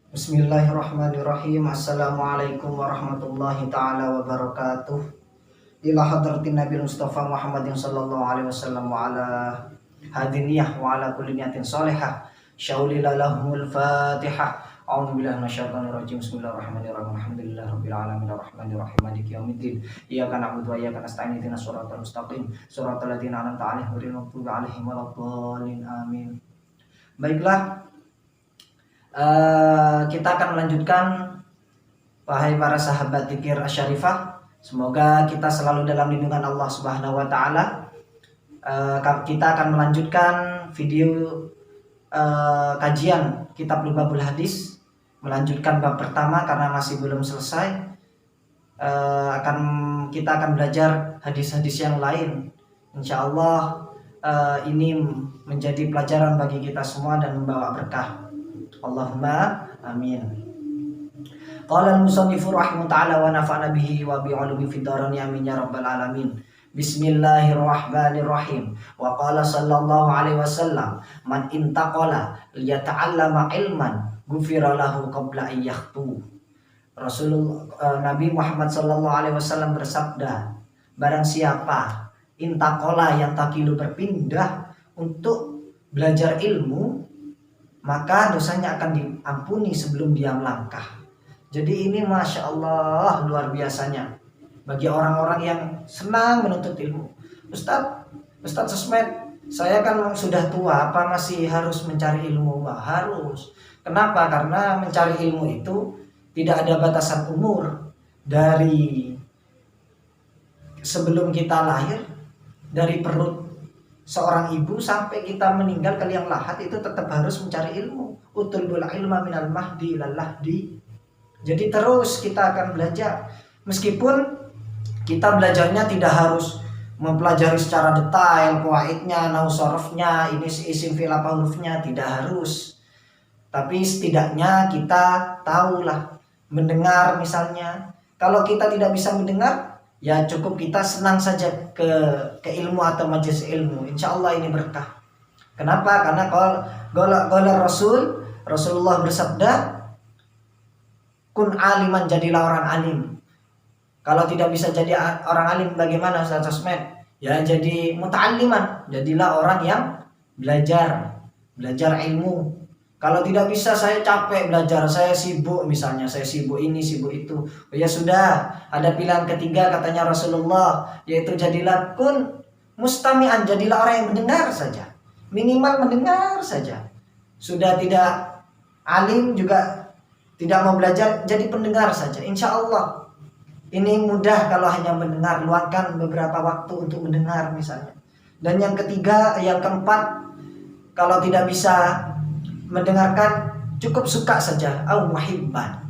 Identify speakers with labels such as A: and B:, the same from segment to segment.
A: Bismillahirrahmanirrahim. Assalamualaikum warahmatullahi ta'ala wabarakatuh. Ila hadratin Nabi Mustafa Muhammadin sallallahu alaihi wasallam wa ala hadiniyah wa ala kulli niyatin salihah. Syaulila lahumul fatihah. A'udzu billahi minasyaitonir rajim. Bismillahirrahmanirrahim. Alhamdulillahi rabbil alamin arrahmanir rahim maliki yaumiddin. Iyyaka na'budu wa iyyaka nasta'in ihdinas siratal mustaqim. Siratal ladzina an'amta 'alaihim ghairil maghdubi 'alaihim waladdallin. Amin. Baiklah, kita akan melanjutkan, wahai para sahabat dzikir asyarifah. Semoga kita selalu dalam lindungan Allah Subhanahu wa taala. Kita akan melanjutkan video kajian kitab Lubabul Hadis, melanjutkan bab pertama karena masih belum selesai. Kita akan belajar hadis-hadis yang lain. Insya Allah ini menjadi pelajaran bagi kita semua dan membawa berkah. Allahumma amin. Qala al-musannifu rahimahullah ta'ala wa nafa'na bihi wa bi'ulumi fid darain amin ya rabbal alamin. Bismillahirrahmanirrahim. Wa qala sallallahu alaihi wasallam, man intaqala liyata'allama ilman ghufira lahu qabla an yakhtu. Nabi Muhammad sallallahu alaihi wasallam bersabda, barang siapa intaqala, yang takilu berpindah untuk belajar ilmu, maka dosanya akan diampuni sebelum dia melangkah. Jadi ini Masya Allah luar biasanya bagi orang-orang yang senang menuntut ilmu. Ustadz Sesmed, saya kan sudah tua, apa masih harus mencari ilmu? Wah, harus. Kenapa? Karena mencari ilmu itu tidak ada batasan umur. Dari sebelum kita lahir, dari perut seorang ibu sampai kita meninggal ke liang lahat, itu tetap harus mencari ilmu. Utulbul ilma minal mahdi ilal lahdi. Jadi terus kita akan belajar. Meskipun kita belajarnya tidak harus mempelajari secara detail qawaidnya, nahwu sharafnya, ini isim fi'il apa hurufnya, tidak harus. Tapi setidaknya kita tahulah mendengar misalnya. Kalau kita tidak bisa mendengar, ya cukup kita senang saja ke ilmu atau majelis ilmu. Insya Allah ini berkah. Kenapa? Karena qala Rasulullah bersabda, kun aliman, jadilah orang alim. Kalau tidak bisa jadi orang alim, bagaimana Ustaz Sosmed? Ya jadi muta'alliman, jadilah orang yang belajar ilmu. Kalau tidak bisa, saya capek belajar, saya sibuk misalnya, saya sibuk ini, sibuk itu. Ya sudah, ada pilihan ketiga katanya Rasulullah, yaitu jadilah kun mustami'an, jadilah orang yang mendengar saja. Minimal mendengar saja. Sudah tidak alim juga tidak mau belajar, jadi pendengar saja. Insya Allah ini mudah kalau hanya mendengar. Luangkan beberapa waktu untuk mendengar misalnya. Dan yang ketiga, yang keempat, kalau tidak bisa mendengarkan, cukup suka saja, au muhibban.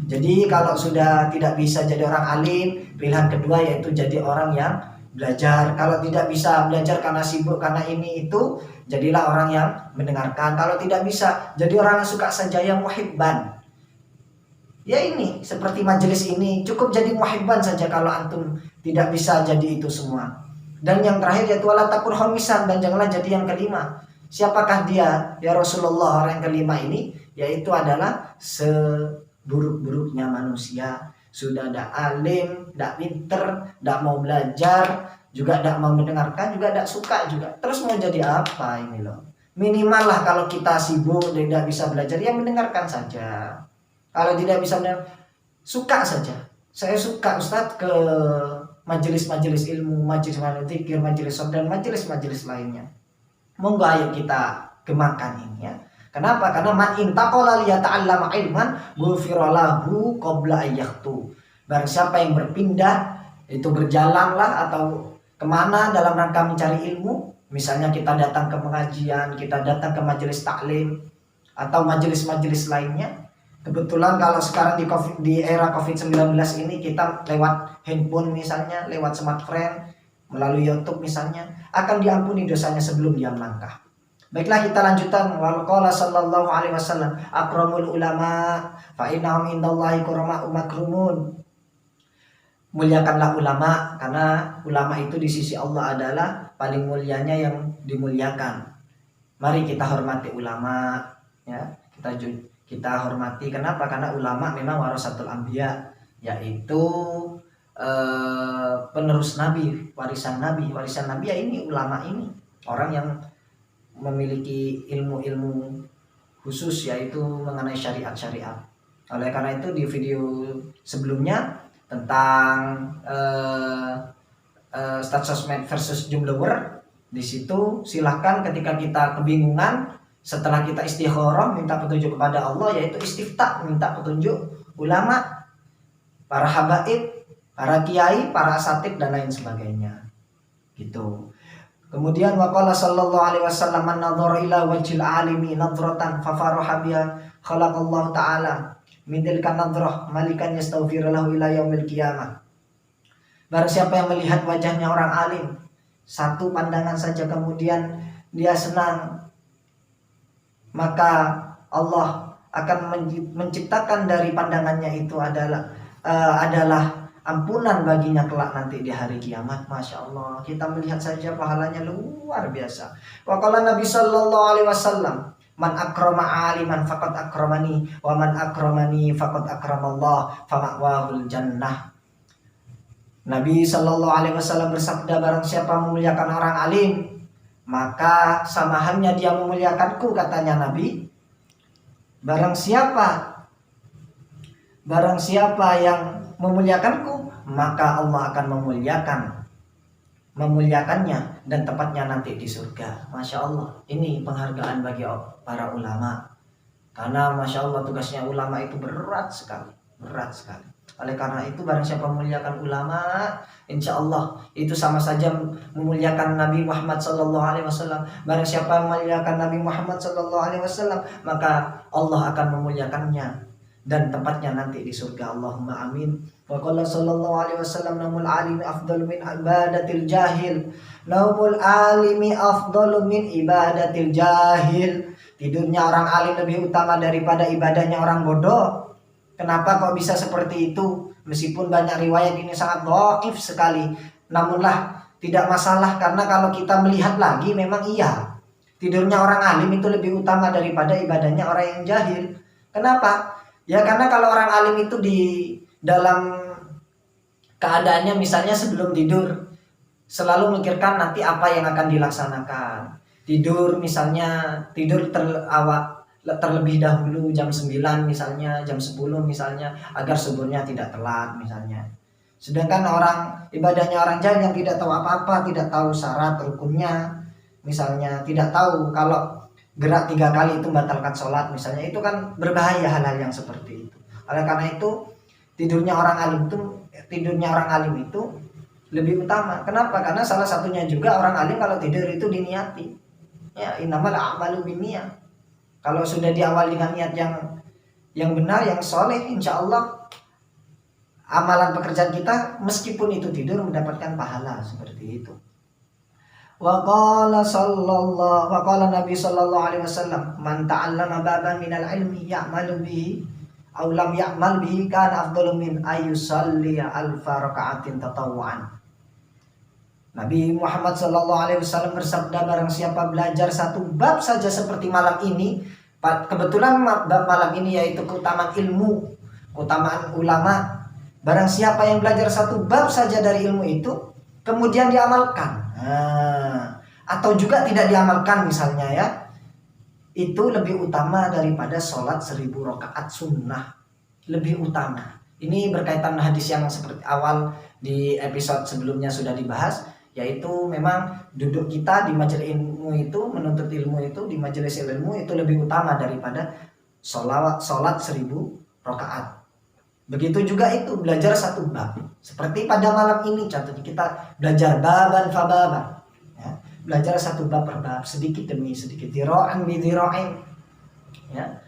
A: Jadi kalau sudah tidak bisa jadi orang alim, pilihan kedua yaitu jadi orang yang belajar. Kalau tidak bisa belajar karena sibuk, karena ini itu, jadilah orang yang mendengarkan. Kalau tidak bisa, jadi orang yang suka saja, yang muhibban. Ya ini seperti majelis ini, cukup jadi muhibban saja kalau antum tidak bisa jadi itu semua. Dan yang terakhir yaitu wala takun khamisan, dan janganlah jadi yang kelima. Siapakah dia? Ya Rasulullah, orang yang kelima ini yaitu adalah seburuk-buruknya manusia. Sudah tidak alim, tidak pinter, tidak mau belajar, juga tidak mau mendengarkan, juga tidak suka juga. Terus mau jadi apa ini loh? Minimal lah kalau kita sibuk dan tidak bisa belajar, ya mendengarkan saja. Kalau tidak bisa mendengar, suka saja. Saya suka Ustadz ke majelis-majelis ilmu, majelis dzikir, majelis sholat, dan majelis-majelis lainnya. Monggo ayo kita gemakan ini ya. Kenapa? Karena man intaqala liyata'allama ilman ghufira lahu qabla ayyaktu. Barang siapa yang berpindah, itu berjalanlah atau kemana dalam rangka mencari ilmu, misalnya kita datang ke pengajian, kita datang ke majelis taklim atau majelis-majelis lainnya. Kebetulan kalau sekarang di era COVID-19 ini, kita lewat handphone misalnya, lewat smartphone, melalui YouTube misalnya, akan diampuni dosanya sebelum dia melangkah. Baiklah, kita lanjutkan. Wa qala sallallahu alaihi wasallam, akramul ulama fa innahum indallahi kurama'u makrumun. Muliakanlah ulama, karena ulama itu di sisi Allah adalah paling mulianya yang dimuliakan. Mari kita hormati ulama ya. kita hormati. Kenapa? Karena ulama memang warasatul anbiya, yaitu penerus nabi, warisan nabi. Warisan nabi ya ini ulama ini, orang yang memiliki ilmu-ilmu khusus yaitu mengenai syariat-syariat. Oleh karena itu di video sebelumnya tentang stat sosmed versus jumlower, di situ silahkan ketika kita kebingungan setelah kita istikharah minta petunjuk kepada Allah, yaitu istiftah, minta petunjuk ulama, para habaib, para kiai, para asatid dan lain sebagainya. Gitu. Kemudian waqala sallallahu alaihi wasallam man nadhara ila wajhil alimi nadratan fa faraha biha khalaqallahu ta'ala min tilka nadrah malikan yastaghfir lahu ila yaumil qiyamah. Barang siapa yang melihat wajahnya orang alim satu pandangan saja kemudian dia senang, maka Allah akan menciptakan dari pandangannya itu adalah ampunan baginya kelak nanti di hari kiamat. Masya Allah, kita melihat saja pahalanya luar biasa. Wa qala Nabi sallallahu alaihi wasallam, man akrama aliman faqad akramani wa man akramani faqad akramallah fama'wahul jannah. Nabi sallallahu alaihi wasallam bersabda, barang siapa memuliakan orang alim, maka sama halnya dia memuliakanku, katanya Nabi. Barang siapa yang memuliakanku, maka Allah akan memuliakannya dan tempatnya nanti di surga. Masya Allah, ini penghargaan bagi para ulama, karena Masya Allah tugasnya ulama itu berat sekali. Oleh karena itu barang siapa memuliakan ulama, insya Allah itu sama saja memuliakan Nabi Muhammad sallallahu alaihi wasallam. Barang siapa memuliakan Nabi Muhammad sallallahu alaihi wasallam, maka Allah akan memuliakannya dan tempatnya nanti di surga. Allahumma amin. Wa qala sallallahu alaihi wasallam, naumul alimi afdalu min ibadatil jahil. Naumul alimi afdalu min ibadatil jahil. Tidurnya orang alim lebih utama daripada ibadahnya orang bodoh. Kenapa kok bisa seperti itu? Meskipun banyak riwayat ini sangat dhaif sekali, namunlah tidak masalah, karena kalau kita melihat lagi memang iya, tidurnya orang alim itu lebih utama daripada ibadahnya orang yang jahil. Kenapa? Ya karena kalau orang alim itu di dalam keadaannya misalnya sebelum tidur selalu mikirkan nanti apa yang akan dilaksanakan. Tidur misalnya, terlebih dahulu jam 9 misalnya, jam 10 misalnya, agar subuhnya tidak telat misalnya. Sedangkan orang ibadahnya orang jahil yang tidak tahu apa-apa, tidak tahu syarat rukunnya misalnya, tidak tahu kalau gerak 3 kali itu membatalkan sholat misalnya, itu kan berbahaya hal-hal yang seperti itu. Oleh karena itu tidurnya orang alim itu lebih utama. Kenapa? Karena salah satunya juga orang alim kalau tidur itu diniati. Ya, innamal a'malu binniyat. Kalau sudah di awal dengan niat yang benar, yang soleh, insya Allah amalan pekerjaan kita meskipun itu tidur mendapatkan pahala seperti itu. Wa qala Nabi sallallahu alaihi wasallam, man ta'allama baban minal ilmi ya'malu bihi aw lam ya'mal bihi kana afdalu min ayyusalli alfa raka'atin tatawwu'an. Nabi Muhammad sallallahu alaihi wasallam bersabda, barang siapa belajar satu bab saja seperti malam ini, kebetulan bab malam ini yaitu keutamaan ilmu, keutamaan ulama. Barang siapa yang belajar satu bab saja dari ilmu itu kemudian diamalkan, atau juga tidak diamalkan misalnya ya, itu lebih utama daripada sholat 1000 rakaat sunnah, lebih utama. Ini berkaitan hadis yang seperti awal di episode sebelumnya sudah dibahas, yaitu memang duduk kita di majelis ilmu itu, menuntut ilmu itu di majelis ilmu itu lebih utama daripada sholat 1000 rakaat. Begitu juga itu belajar satu bab, seperti pada malam ini contohnya kita belajar baban fa baban, ya, belajar satu bab per bab, sedikit demi sedikit, dira'an bi dira'in, ya,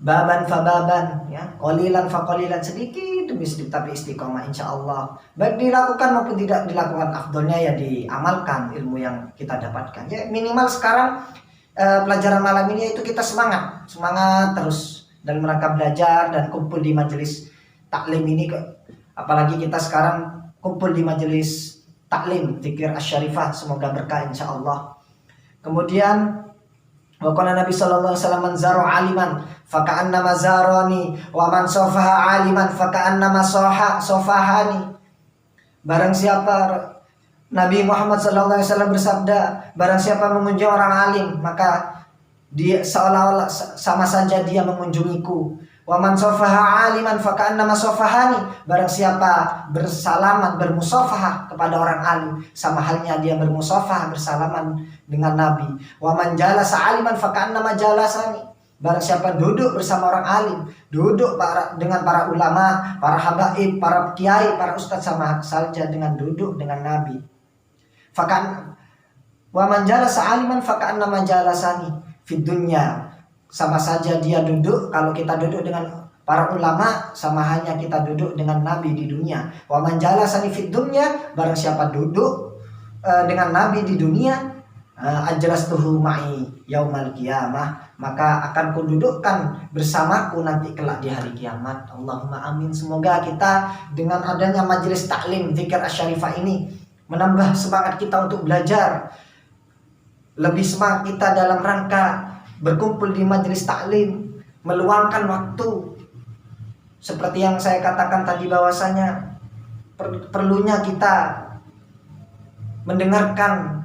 A: baban fa baban, ya, qalilan fa qalilan, sedikit demi sedikit tapi istiqomah insyaallah. Baik dilakukan maupun tidak dilakukan, afdolnya ya diamalkan ilmu yang kita dapatkan. Ya minimal sekarang pelajaran malam ini itu kita semangat terus dalam rangka belajar dan kumpul di majelis taklim ini. Apalagi kita sekarang kumpul di majelis taklim Dzikir Asy-Syarifah, semoga berkah insyaallah. Kemudian Wa qala Nabi sallallahu alaihi wasallam, man zara aliman faka'annama zarani wa man sofaha aliman faka'annama sofahani. Barang siapa, Nabi Muhammad sallallahu alaihi wasallam bersabda, barang siapa mengunjungi orang alim, maka dia seolah-olah sama saja dia mengunjungiku. Wa man sofaha aliman faka'annama sofahani. Barang siapa bersalaman, bermusafahah kepada orang alim, sama halnya dia bermusafahah, bersalaman dengan Nabi. Wa man jalasa aliman faka'annama jalasani. Barang siapa duduk bersama orang alim, duduk dengan para ulama, para habaib, para kiai, para ustadz, sama saja dengan duduk dengan Nabi. Wa man jalasa aliman faka'annama jalasani fid dunya. Sama saja dia duduk, kalau kita duduk dengan para ulama, sama hanya kita duduk dengan Nabi di dunia. Wa man jalasani fid dunya, barang siapa duduk dengan Nabi di dunia, ajlastuhu ma'i yaumal qiyamah, maka akan kududukkan bersamaku nanti kelak di hari kiamat. Allahumma amin. Semoga kita dengan adanya majelis taklim zikir asyarifah ini menambah semangat kita untuk belajar, lebih semangat kita dalam rangka berkumpul di majelis taklim, meluangkan waktu. Seperti yang saya katakan tadi, bahwasanya perlunya kita mendengarkan.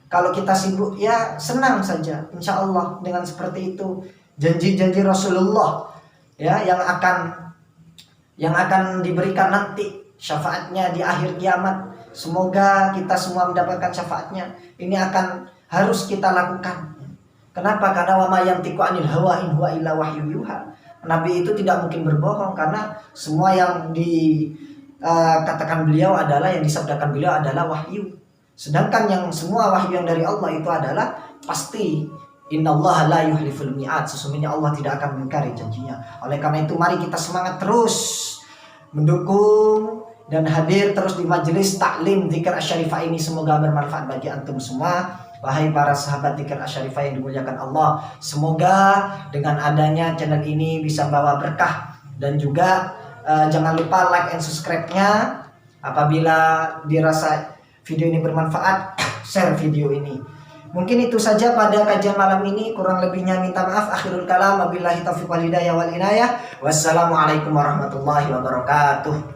A: Kalau kita sibuk, ya senang saja, insya Allah dengan seperti itu. Janji-janji Rasulullah ya yang akan diberikan nanti syafaatnya di akhir kiamat. Semoga kita semua mendapatkan syafaatnya. Ini akan harus kita lakukan. Kenapa? Karena wa ma yantiqu 'anil hawa in huwa illa wahyu yuha. Nabi itu tidak mungkin berbohong, karena semua yang dikatakan beliau adalah, yang disabdakan beliau adalah wahyu. Sedangkan yang semua wahyu yang dari Allah itu adalah pasti. Innallaha la yuhliful mi'ad. Sesungguhnya Allah tidak akan mengingkari janjinya. Oleh karena itu mari kita semangat terus mendukung dan hadir terus di majelis taklim zikir asyarifah ini. Semoga bermanfaat bagi antum semua. Wahai para sahabat zikir asyarifah yang dimuliakan Allah, semoga dengan adanya channel ini bisa membawa berkah. Dan juga jangan lupa like and subscribe-nya. Apabila dirasa video ini bermanfaat, share video ini. Mungkin itu saja pada kajian malam ini. Kurang lebihnya minta maaf. Akhirul kalam, wabillahi taufiq wal hidayah wal inayah. Wassalamualaikum warahmatullahi wabarakatuh.